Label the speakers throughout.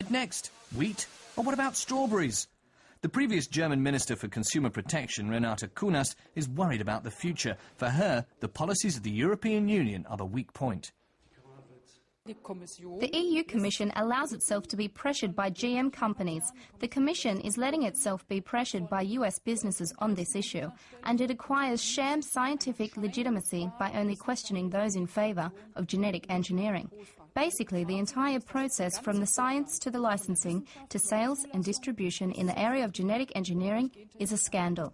Speaker 1: arrive next? Wheat? Or what about strawberries? The previous German Minister for Consumer Protection, Renate Künast, is worried about the future. For her, the policies of the European Union are the weak point.
Speaker 2: The EU Commission allows itself to be pressured by GM companies. The Commission is letting itself be pressured by US businesses on this issue, and it acquires sham scientific legitimacy by only questioning those in favour of genetic engineering. Basically, the entire process from the science to the licensing to sales and distribution in the area of genetic engineering is a scandal.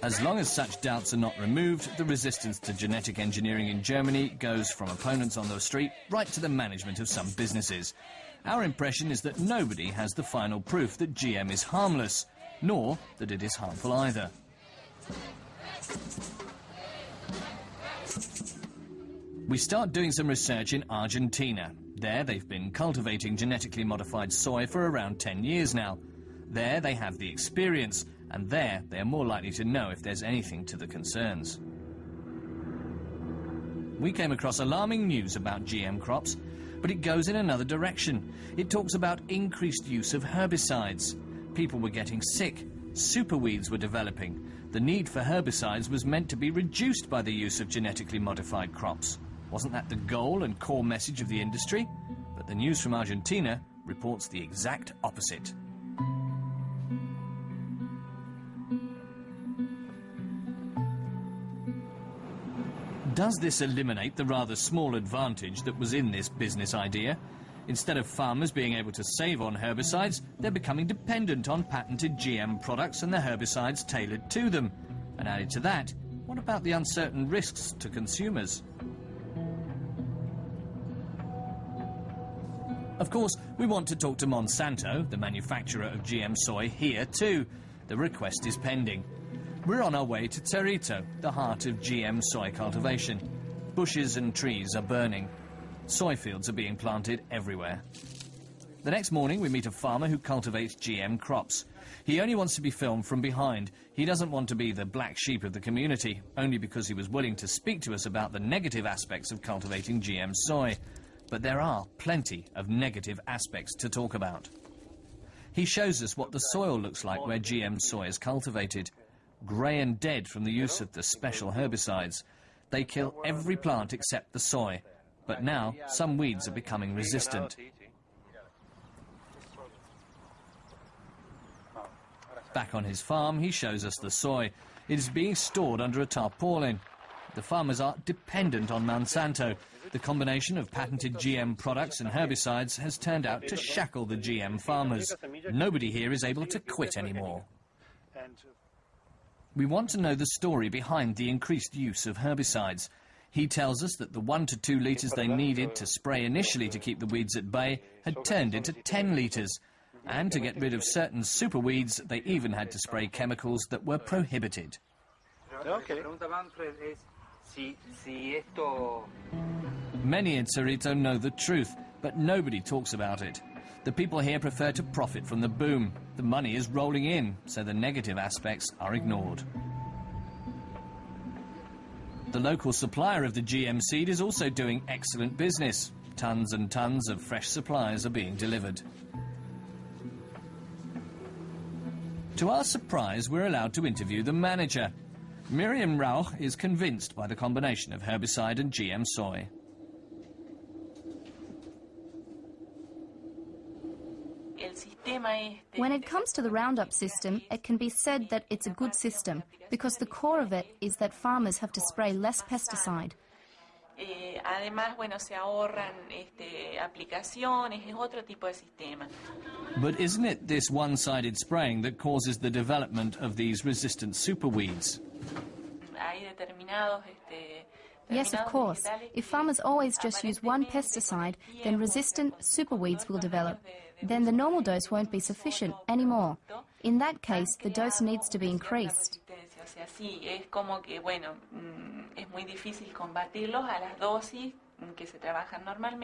Speaker 1: As long as such doubts are not removed, the resistance to genetic engineering in Germany goes from opponents on the street right to the management of some businesses. Our impression is that nobody has the final proof that GM is harmless, nor that it is harmful either. We start doing some research in Argentina. There they've been cultivating genetically modified soy for around 10 years now. There they have the experience, and there they are more likely to know if there's anything to the concerns. We came across alarming news about GM crops, but it goes in another direction. It talks about increased use of herbicides. People were getting sick. Superweeds were developing. The need for herbicides was meant to be reduced by the use of genetically modified crops. Wasn't that the goal and core message of the industry? But the news from Argentina reports the exact opposite. Does this eliminate the rather small advantage that was in this business idea? Instead of farmers being able to save on herbicides, they're becoming dependent on patented GM products and the herbicides tailored to them. And added to that, what about the uncertain risks to consumers? Of course, we want to talk to Monsanto, the manufacturer of GM soy, here too. The request is pending. We're on our way to Cerrito, the heart of GM soy cultivation. Bushes and trees are burning. Soy fields are being planted everywhere. The next morning, we meet a farmer who cultivates GM crops. He only wants to be filmed from behind. He doesn't want to be the black sheep of the community, only because he was willing to speak to us about the negative aspects of cultivating GM soy. But there are plenty of negative aspects to talk about. He shows us what the soil looks like where GM soy is cultivated. Grey and dead from the use of the special herbicides. They kill every plant except the soy. But now, some weeds are becoming resistant. Back on his farm, he shows us the soy. It is being stored under a tarpaulin. The farmers are dependent on Monsanto. The combination of patented GM products and herbicides has turned out to shackle the GM farmers. Nobody here is able to quit anymore. We want to know the story behind the increased use of herbicides. He tells us that the 1 to 2 litres they needed to spray initially to keep the weeds at bay had turned into 10 litres. And to get rid of certain superweeds, they even had to spray chemicals that were prohibited. Many in Cerrito know the truth, but nobody talks about it. The people here prefer to profit from the boom. The money is rolling in, so the negative aspects are ignored. The local supplier of the GM seed is also doing excellent business. Tons and tons of fresh supplies are being delivered. To our surprise, we're allowed to interview the manager. Miriam Rauch is convinced by the combination of herbicide and GM soy.
Speaker 2: When it comes to the Roundup system, it can be said that it's a good system, because the core of it is that farmers have to spray less pesticide.
Speaker 1: But isn't it this one-sided spraying that causes the development of these resistant superweeds?
Speaker 2: Yes, of course. If farmers always just use one pesticide, then resistant superweeds will develop. Then the normal dose won't be sufficient anymore. In that case, the dose needs to be increased.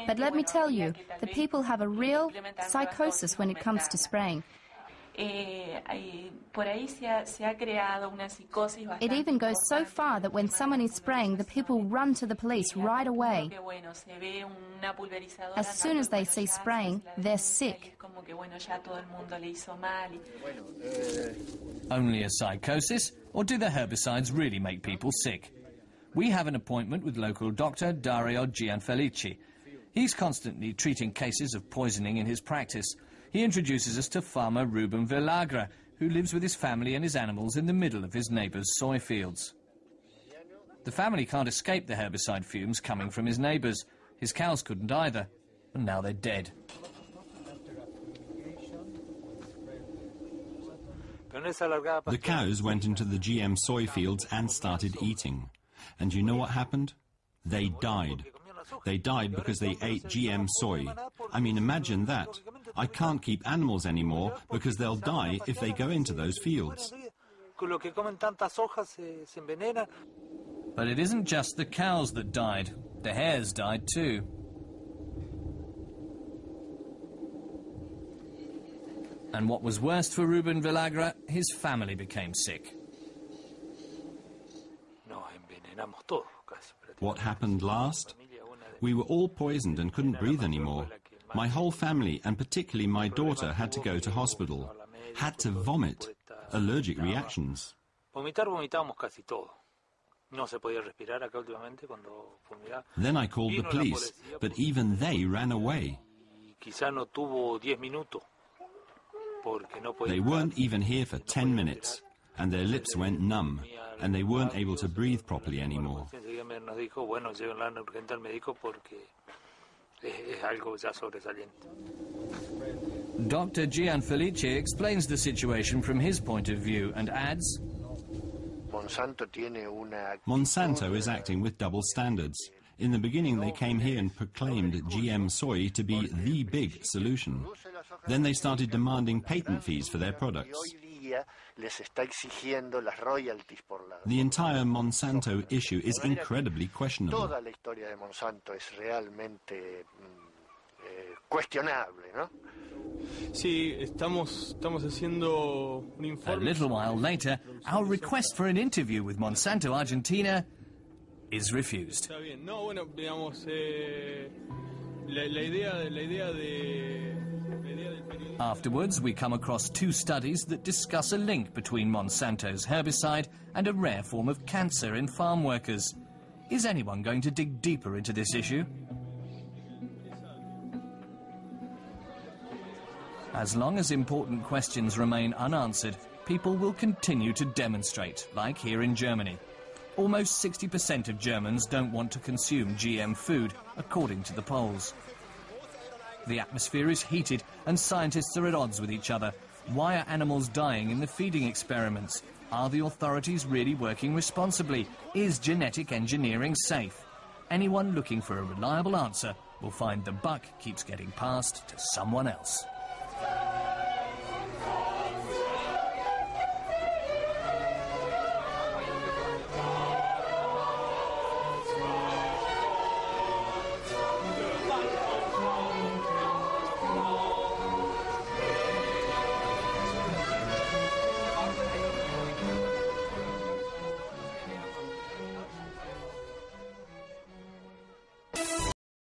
Speaker 2: But let me tell you, the people have a real psychosis when it comes to spraying. It even goes so far that when someone is spraying, the people run to the police right away. As soon as they see spraying, they're sick.
Speaker 1: Only a psychosis, or do the herbicides really make people sick? We have an appointment with local doctor Dario Gianfelici. He's constantly treating cases of poisoning in his practice. He introduces us to farmer Ruben Villagra, who lives with his family and his animals in the middle of his neighbour's soy fields. The family can't escape the herbicide fumes coming from his neighbours. His cows couldn't either, and now they're dead.
Speaker 3: The cows went into the GM soy fields and started eating. And you know what happened? They died. They died because they ate GM soy. I mean, imagine that. I can't keep animals anymore because they'll die if they go into those fields.
Speaker 1: But it isn't just the cows that died. The hares died too. And what was worst for Ruben Villagra, his family became sick.
Speaker 3: What happened last? We were all poisoned and couldn't breathe anymore. My whole family, and particularly my daughter, had to go to hospital. Had to vomit. Allergic reactions. Then I called the police, but even they ran away. They weren't even here for 10 minutes, and their lips went numb, and they weren't able to breathe properly anymore.
Speaker 1: Dr. Gianfelici explains the situation from his point of view and adds,
Speaker 3: Monsanto is acting with double standards. In the beginning, they came here and proclaimed GM soy to be the big solution. Then they started demanding patent fees for their products. The entire Monsanto issue is incredibly questionable.
Speaker 1: A little while later, our request for an interview with Monsanto Argentina is refused. Afterwards, we come across two studies that discuss a link between Monsanto's herbicide and a rare form of cancer in farm workers. Is anyone going to dig deeper into this issue? As long as important questions remain unanswered, people will continue to demonstrate, like here in Germany. Almost 60% of Germans don't want to consume GM food, according to the polls. The atmosphere is heated and scientists are at odds with each other. Why are animals dying in the feeding experiments? Are the authorities really working responsibly? Is genetic engineering safe? Anyone looking for a reliable answer will find the buck keeps getting passed to someone else.